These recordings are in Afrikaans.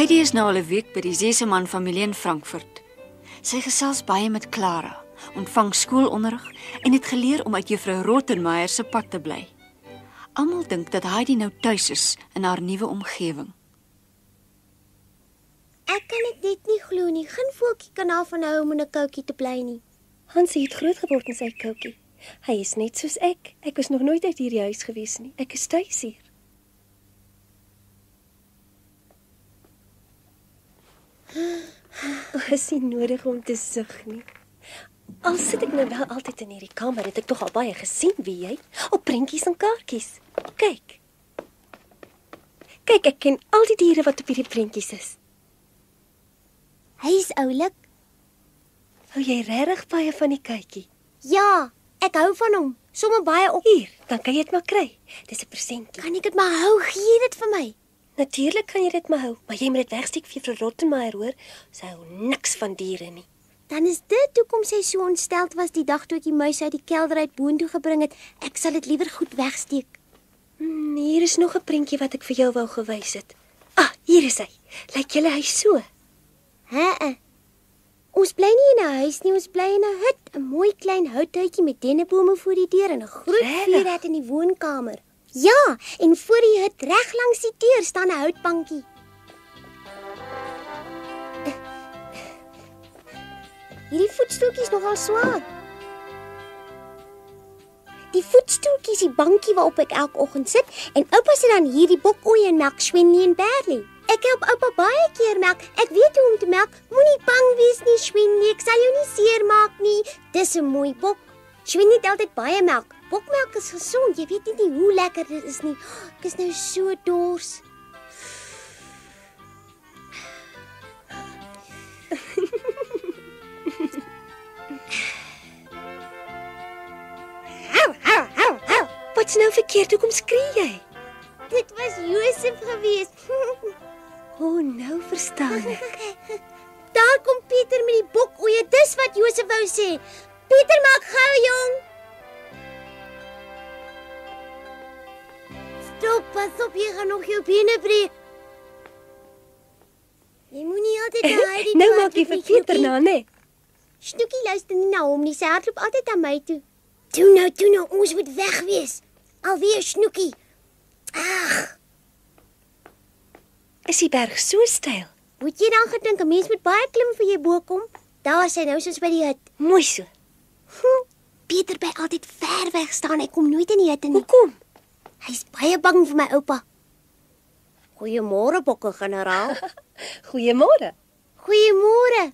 Heidi is nou al 'n week by die Zeseman familie in Frankfurt. Sy gesels baie met Clara, ontvang skoolonderrig en het geleer om uit juffrou Rottenmeier se pad te bly. Almal dink dat Heidi nou tuis is in haar nuwe omgewing. Ek kan dit net nie glo nie. Geen voeltjie kan daarvan hou om in 'n koutjie te bly nie. Hansie het groot geword in sy koutjie. Hy is net soos ek. Ek was nog nooit uit hierdie huis gewees nie. Ek is tuis hier. Is nie nodig om te sug nie. Al sit ek nou wel altyd in hierdie kamer, het ek tog al baie gesien, wie jy, op prentjies en kaartjies. Kyk. Kyk, ek ken al die diere wat op hierdie prentjies is. Hy is oulik. Hou jy regtig baie van die kykie? Ja, ek hou van hom. Sommige baie op. Hier, dan kan jy dit maar kry. Dis 'n presentjie. Kan ek dit maar hou? Gee dit vir my. Natuurlik kan jy dit maar hou, maar jy moet dit wegsteek vir juffrou Rottenmeier, hoor. Sy hou niks van diere nie. Dan is dit hoekom sy so ontsteld was die dag toe ek die muis uit die kelder uit boontoe gebring het. Ek sal dit liewer goed wegsteek. Hier is nog 'n prentjie wat ek vir jou wou gewys het. Ah, hier is hy. Lyk julle huis so? Ons bly nie in 'n huis nie, ons bly in 'n hut, 'n mooi klein houthuitjie met dennebome voor die deur en 'n groot vuurhert in die woonkamer. Ja, en voor die hut reg langs die deur staan 'n houtbankie. Hierdie voetstoeltjie is nogal swaar. Die voetstoeltjie is die bankie waarop ek elke oggend sit en oupa sit dan hierdie bokoeie en melk Schwennie en Berlie. Ek help oupa baie keer melk. Ek weet hoe om te melk. Moenie bang wees nie, Schwennie. Ek sal jou nie seermaak nie. Dis 'n mooi bok. Schwennie het altyd baie melk. Bokmelk is gesond. Jy weet nie hoe lekker dit is nie. Ek is nou so dors. Wat's nou verkeerd? Hoekom skree jy? Dit was Josef geweest. Nou verstaan ek. Daar kom Pieter met die bokoeie. Dis wat Josef wou sê. Pieter, maak gou, jong. Stop, pas op, jy gaan nog jou bene breek. Jy moenie altyd na Heidi toe. Nou maak jy vir Pieter na, né? Snoekie luister nie na hom nie. Sy hardloop altyd aan my toe. Toe nou, ons moet weg wees. Alweer Snoekie. Ag. Is die berg so steil? Moet jy dan gedink 'n mens moet baie klim vir jy bo kom? Daar is hy nou soos by die hut. Mooi so. Pieter bly altyd ver weg staan. Hy kom nooit in die hut nie. Hoekom? Hy's baie bang vir my oupa. Goeiemôre, bokke-generaal. Goeiemôre. Goeiemôre.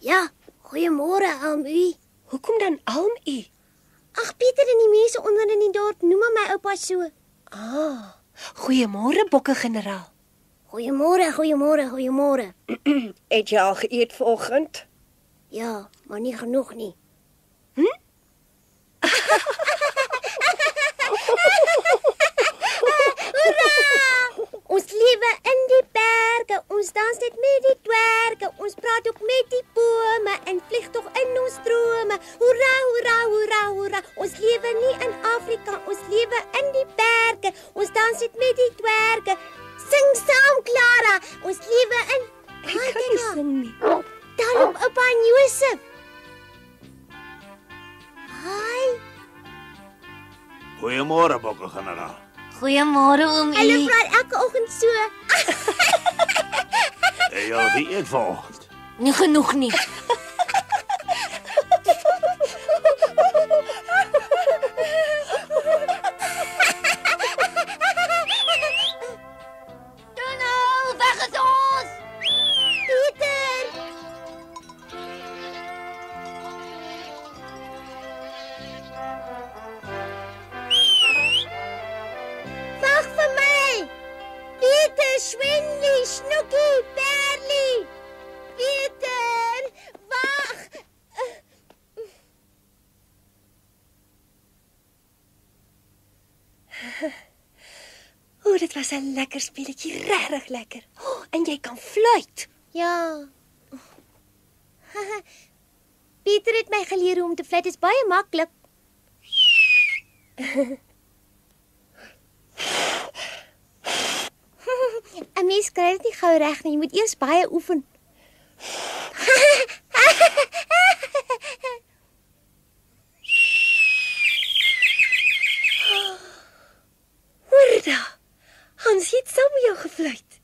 Ja, goeiemôre aan u. Hoekom dan alm u? Ag, Pieter en die mense onder in die dorp noem my oupa so. Goeiemôre, bokke-generaal. Goeiemôre. Het jy al geëet vanoggend? Ja, maar nie genoeg nie. Ons lewe in die berge, ons dans net met die dwerge, ons praat ook met die bome en vlieg tog in ons drome. Hoera, hoera, hoera, hoera. Ons lewe nie in Afrika, ons lewe in die berge. Ons dans net met die dwerge. Sing saam, Clara. Ons lewe in Ek kan nie sing nie. Daar loop oupa en Josef. Hi. Goeiemôre, bokke-generaal. Goeiemôre oom. Hulle praat elke oggend so. Ja, wie eet vanoggend? Nie genoeg nie. Weg is ons. Pieter. Wag vir my. Pieter, Schwennie, Snoekie, Berlie. Pieter, wag. Dit was 'n lekker speletjie, regtig lekker. En jy kan fluit. Ja. Pieter het my geleer hoe om te fluit. Dit is baie maklik. mens kry dit nie gou reg nie. Jy moet eers baie oefen. Hoor daar. Hans het saam met jou gefluit.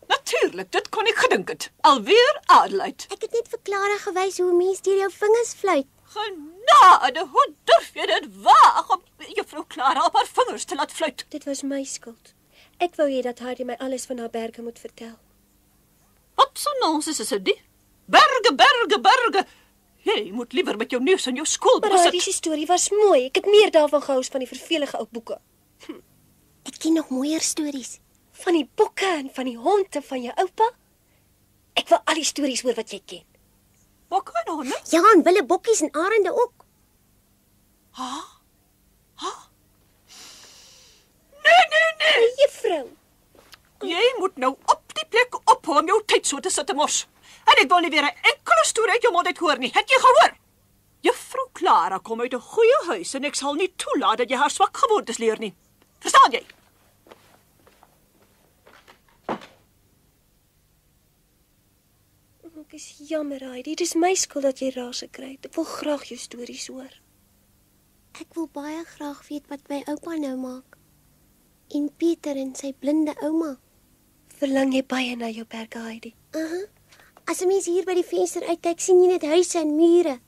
Natuurlik, dit kon ek gedink het. Alweer Adelheid. Ek het net vir Clara gewys hoe 'n mens deur jou vingers fluit. Genade, hoe durf jy dit waag om juffrou Clara op haar vingers te laat fluit? Dit was my skuld. Ek wou hê dat Heidi my alles van haar berge moet vertel. Wat so nonsens is dit? Berge, berge, berge. Jy moet liewer met jou neus in jou skoolboek Maar sit. Heidi se storie was mooi. Ek het meer daarvan gehou as van die vervelige ou boeke. Ek ken nog mooier stories. Van die bokke en van die hond en van jou oupa. Ek wil al die stories hoor wat jy ken. Bokke en honde? Ja, en wille bokkies en arende ook. Nee. Juffrou, Jy moet nou op die plek ophou om jou tyd so te sit te mors. En ek wil nie weer 'n enkele storie uit jou mond uit hoor nie. Het jy gehoor? Juffrou Clara kom uit 'n goeie huis en ek sal nie toelaat dat jy haar swak gewoontes leer nie. Verstaan jy? ek is jammer, Heidi. Dit is my skuld dat jy raas gekry het. Ek wil graag jou stories hoor. Ek wil baie graag weet wat my oupa nou maak. En Pieter en sy blinde ouma. Verlang jy baie na jou berge, Heidi? As 'n mens hier by die venster uitkyk, sien jy net huise en mure.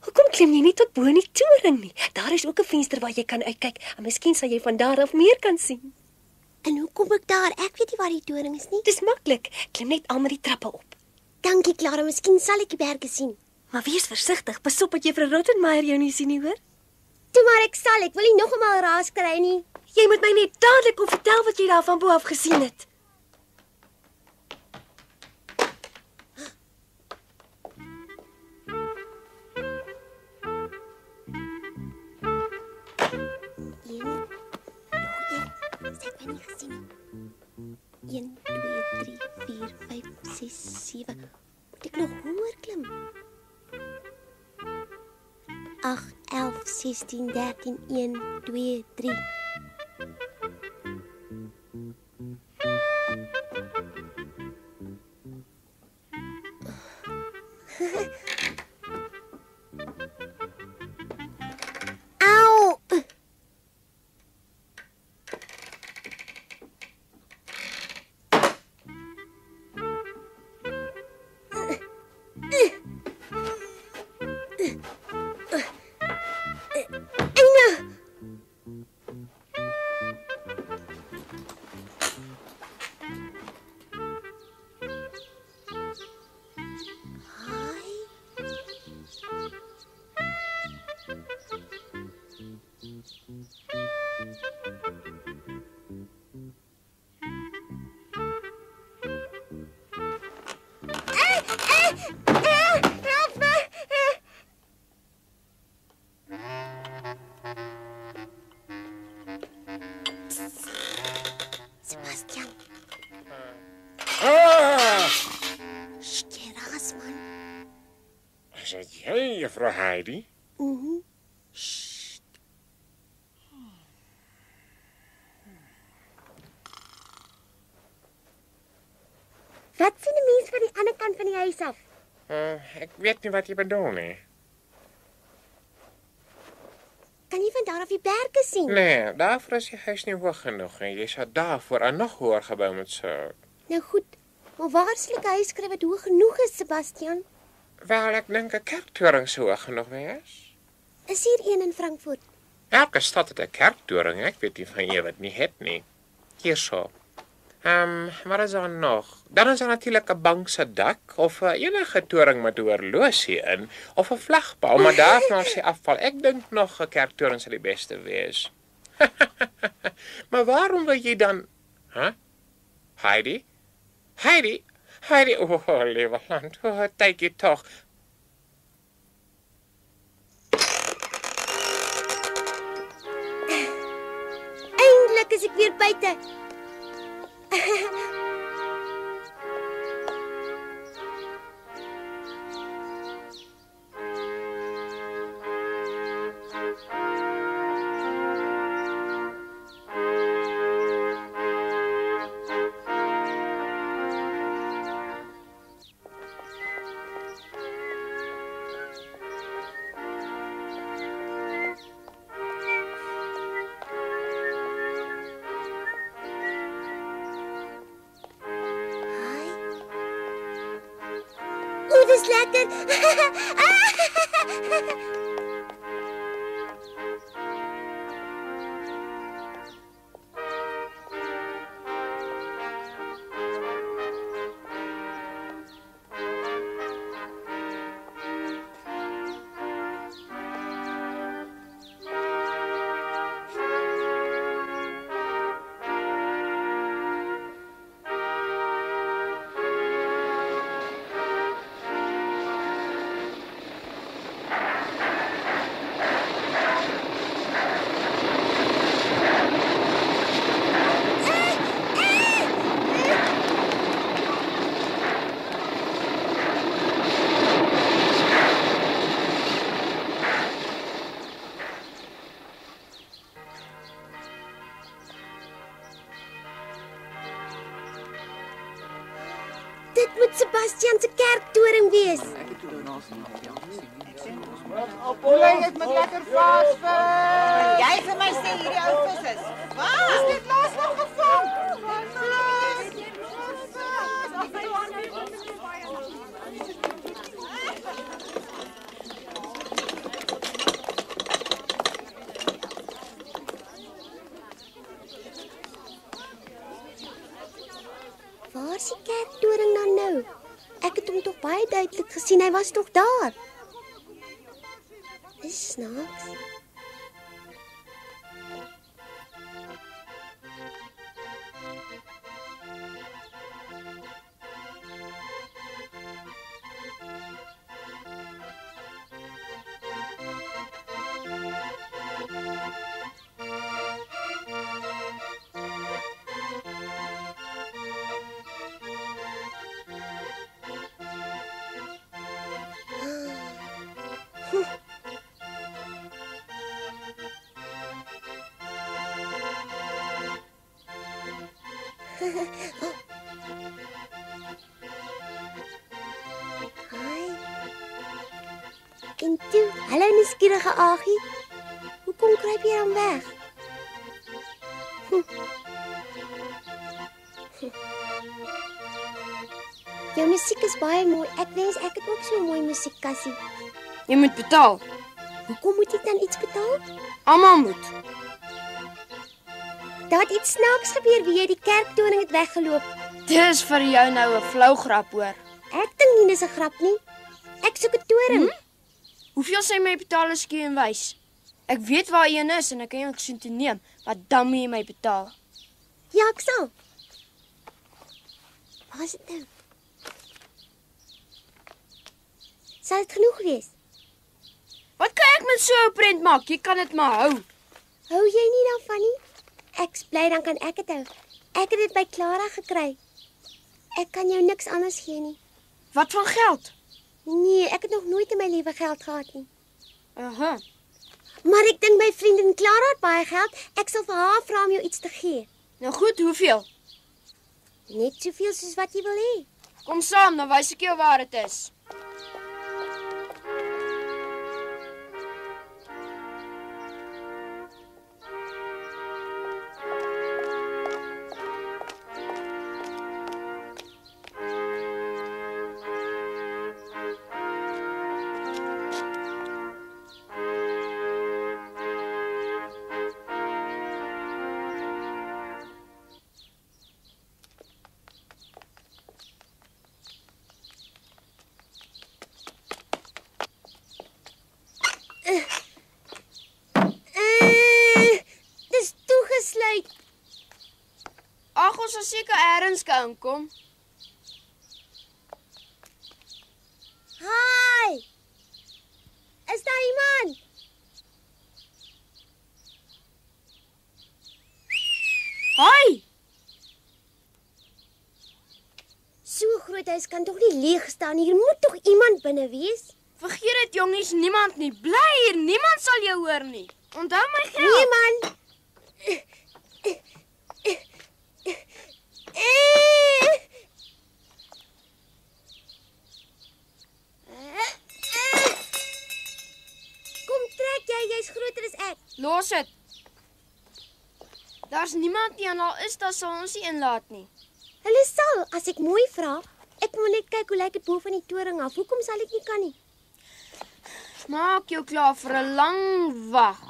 Hoekom klim jy nie tot bo in die toring nie? Daar is ook 'n venster waar jy kan uitkyk en miskien sal jy van daar af meer kan sien. En hoe kom ek daar? Ek weet nie waar die toring is nie. Dis maklik. Klim net al met die trappe op. Dankie, Clara. Miskien sal ek die berge sien. Maar wees versigtig. Pas op dat juffrou Rottenmeier jou nie sien nie, hoor? Toe maar ek sal. Ek wil nie nog eenmal raas kry nie. Jy moet my net dadelik kom vertel wat jy daar van bo af gesien het. Sy het my nie gesien nie. 1, 2, 3, 4, 5, 6, 7. Moet ek nog hoër klim? 8, 11, 16, 13, 1, 2, 3. Au! Sebastian, skeras man. Is dit jy, juffrou Heidi? Wat sien 'n mens van die ander kant van die huis af? Ek weet nie wat jy bedoel nie. Kan jy van daar af die berge sien? Nee, daarvoor is die huis nie hoog genoeg en jy sou daarvoor 'n nog hoër gebou moet sou. Nou goed, maar waar sal ek 'n huis kry wat hoog genoeg is, Sebastian? Wel, ek dink 'n kerktoring sou hoog genoeg wees. Is hier een in Frankfurt? Elke stad het 'n kerktoring, ek weet nie van jy wat nie het nie. Hierso. Wat is daar nog? Dan is daar natuurlik 'n bank se dak of enige toring met 'n horlosie in of 'n vlagpaal, maar daarvan sê afval. Ek dink nog 'n kerktoring sal die beste wees. Maar waarom wil jy dan? Heidi? Heidi? Heidi, oh, liewe land, kyk jy tog. Eindelik is ek weer buite. is lekker. Dit moet Sebastian se kerktoring wees. Olie het met lekker vaasvis. Jy vir my sê hierdie ou vis is. Wat? Is dit laas nog gevang? Waar is die kerktoring dan nou? Ek het hom tog baie duidelik gesien, hy was tog daar. Dis snaaks. Hi. En toe, hallo nuuskierige Agie. Hoekom kruip jy dan weg? Jou musiek is baie mooi. Ek wens ek het ook so 'n mooi musiekkassie. Jy moet betaal. Hoekom moet ek dan iets betaal? Almal moet. Daar het iets snaaks gebeur wie jy die kerktoring het weggeloop. Dis vir jou nou 'n flou grap hoor. Ek dink nie dis 'n grap nie. Ek soek 'n toring. Hoeveel sê my betaal as ek jou wys? Ek weet waar een is en ek kan jou gesien toe neem, maar dan moet jy my betaal. Ja, ek sal. Waar is dit nou? Sal dit genoeg wees? Wat kan ek met so 'n prent maak? Jy kan dit maar hou. Hou jy nie daarvan nie? Ek's bly dan kan ek dit hou. Ek het dit by Clara gekry. Ek kan jou niks anders gee nie. Wat van geld? Nee, ek het nog nooit in my lewe geld gehad nie. Aha. Maar ek dink my vriendin Clara het baie geld. Ek sal vir haar vra om jou iets te gee. Nou goed, hoeveel? Net soveel soos wat jy wil hê. Kom saam, dan wys ek jou waar dit is. Dis toegesluit. Ag, ons sal seker eers kan kom. Hi. Is daar iemand? Hi. So groot huis kan tog nie leeg staan. Hier moet tog iemand binne wees. Vergeet dit jongies, niemand nie. Bly hier, niemand sal jou hoor nie. Onthou my geld. Nee man. Kom trek jy, jy's groter as ek. Los dit. Daar's niemand nie en al is daar sal ons nie inlaat nie. Hulle sal as ek mooi vra. Ek moet net kyk hoe lyk dit bo van die toring af. Hoekom sal ek nie kan nie? Maak jou klaar vir 'n lang wag.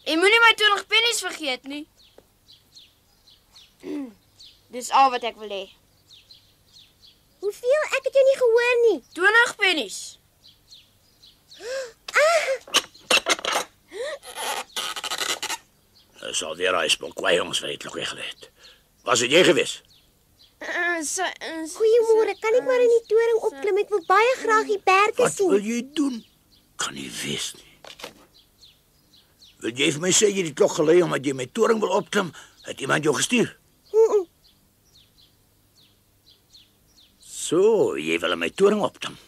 En moenie my 20 pennies vergeet nie. Dis al wat ek wil hê. Hoeveel? Ek het jou nie gehoor nie. 20 pennies. Sal die reisbok kwai ons wetlik weggelet. Was dit jy gewees? Goeiemôre, kan ek maar in die toring opklim? Ek wil baie graag die berge Wat sien. wil jy doen? Kan nie wees nie. Wil jy vir my sê jy het die klok gelei omdat jy my toring wil opklim? Het iemand jou gestuur? So, jy wil in my toring opklim.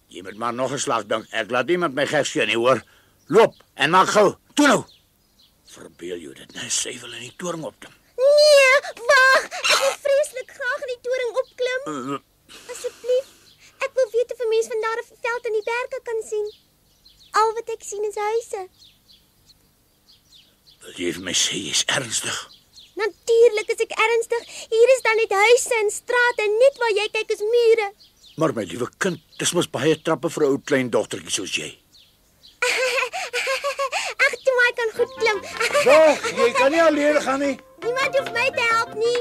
Jy moet maar nog 'n slag dink. Ek laat niemand my gek sien nie, hoor. Loop en maak gou. Toe nou. Verbeel jou dit, nee, sy wil in die toring opklim. Nee, wag. Ek wil vreeslik graag in die toring opklim. Asseblief. Ek wil weet of 'n mens van daar af die veld en die berge kan sien. Al wat ek sien is huise. Wil jy vir my sê jy's ernstig? Natuurlik is ek ernstig. Hier is dan net huise en strate en net waar jy kyk is mure. Maar my liewe kind, dis mos baie trappe vir 'n ou klein dogtertjie soos jy. Ag, toe maar kan goed klim. Wag, jy kan nie alleen gaan nie. Niemand hoef my te help nie.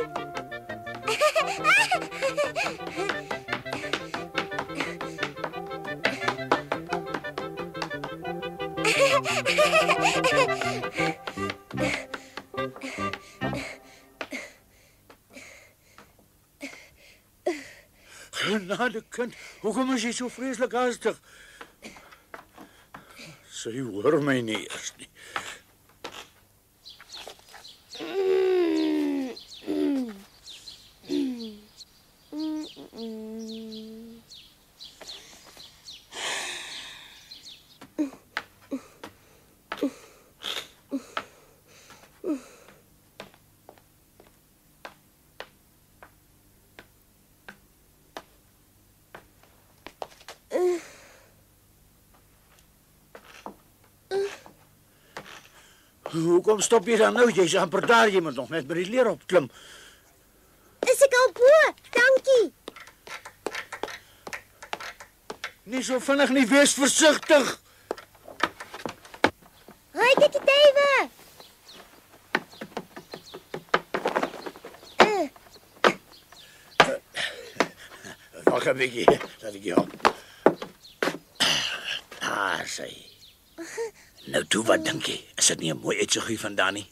Genade kind, hoekom is jy so vreeslik haastig? Sy hoor my nie eers nie. Hoekom stop jy dan nou? Jy's amper daar, jy moet nog net by die leer opklim. Is ek al bo? Dankie. Nie so vinnig nie, wees versigtig. Hoi, detektief. Wag 'n bietjie, laat ek jou. Daar sê. Nou toe, wat dink jy? Is dit nie 'n mooi uitsig hier vandaan nie?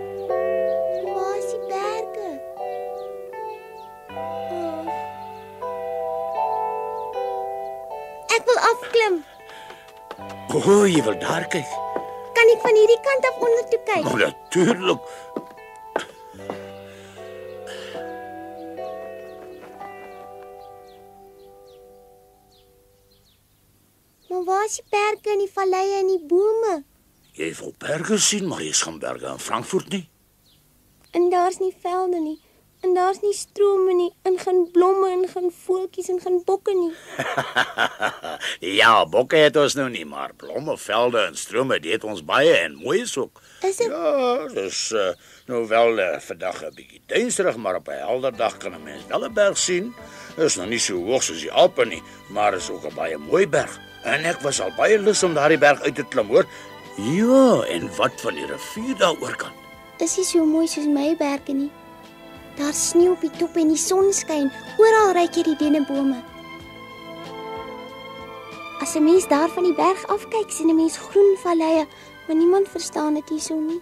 Waar is die berge? Ek wil afklim. O, jy wil daar kyk. Kan ek van hierdie kant af onder toe kyk? Maar natuurlik. Maar waar is die berge en die valleie en die bome? Jy wil berge sien, maar jy's gaan berge in Frankfurt nie. En daar's nie velde nie. En daar's nie strome nie. En geen blomme en geen voeltjies en geen bokke nie. Ja, bokke het ons nou nie, maar blomme, velde en strome, dit het ons baie en mooi is ook. Is dit? Ja, dis nou wel vandag 'n bietjie duisterig, maar op 'n helder dag kan 'n mens wel 'n berg sien. Dis nog nie so hoog soos die Alpe nie, maar is ook 'n baie mooi berg. En ek was al baie lus om daardie berg uit te klim, hoor. Ja, en wat van die rivier daaroor kan? Is nie so mooi soos my berge nie. Daar sneeu op die top en die son skyn. Oral ruik jy die dennebome. As 'n mens daar van die berg afkyk, sien 'n mens groen valleie, maar niemand verstaan dit hierso nie.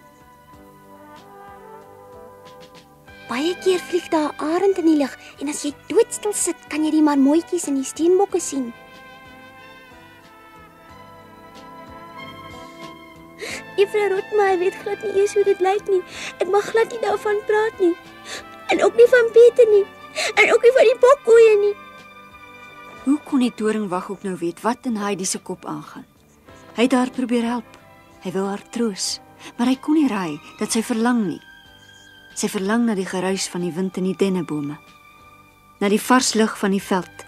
Baie keer vlieg daar 'n arend in die lug en as jy doodstil sit, kan jy die marmotjies en die steenbokke sien. Juffrou Rotmeijer weet glad nie eers hoe dit lyk nie. Ek mag glad nie daarvan praat nie. En ook nie van Pieter nie. En ook nie van die bokkoeie nie. Hoe kon die doringwag ook nou weet wat in Heidi se kop aangaan? Hy het haar probeer help. Hy wou haar troos, maar hy kon nie raai dat sy verlang nie. Sy verlang na die geruis van die wind in die dennebome, na die vars lug van die veld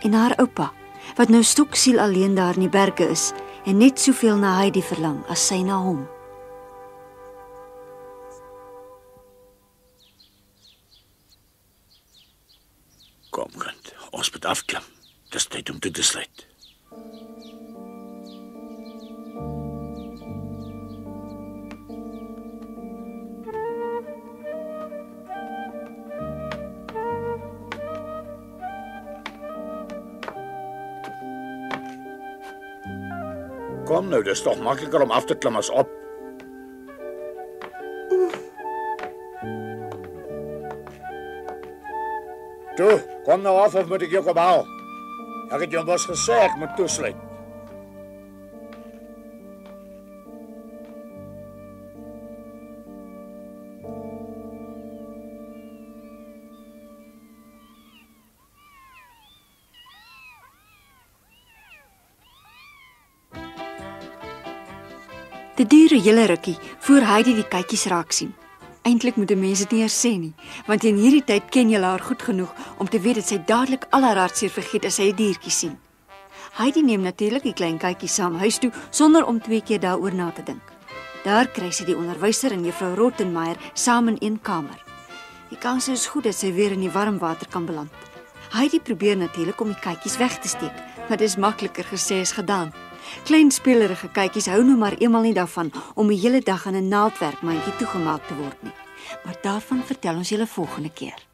en haar oupa, wat nou stoksiel alleen daar in die berge is en net soveel na Heidi verlang as sy na hom. Kom, kind, ons moet afklim. Dis tyd om toe te sluit. Kom nou, dis toch makliker om af te klim as op. Toe, kom nou af of moet ek jou kom haal? Ek het jou mos gesê ek moet toesluit. Dit duur 'n hele rukkie voor Heidi die kykies raak sien. Eintlik moet 'n mens dit nie eers sê nie, want in hierdie tyd ken jy haar goed genoeg om te weet dat sy dadelik al haar hartseer vergeet as sy die diertjies sien. Heidi neem natuurlik die klein kykies saam huis toe sonder om 2 keer daaroor na te dink. Daar kry sy die onderwyser en juffrou Rottenmeier saam in een kamer. Die kans is goed dat sy weer in die warm water kan beland. Heidi probeer natuurlik om die kykies weg te steek, maar dit is makliker gesê as gedaan. Klein spelerige kykies hou nou maar eenmal nie daarvan om die hele dag in 'n naaldwerkmandjie toegemaak te word nie. Maar daarvan vertel ons julle volgende keer.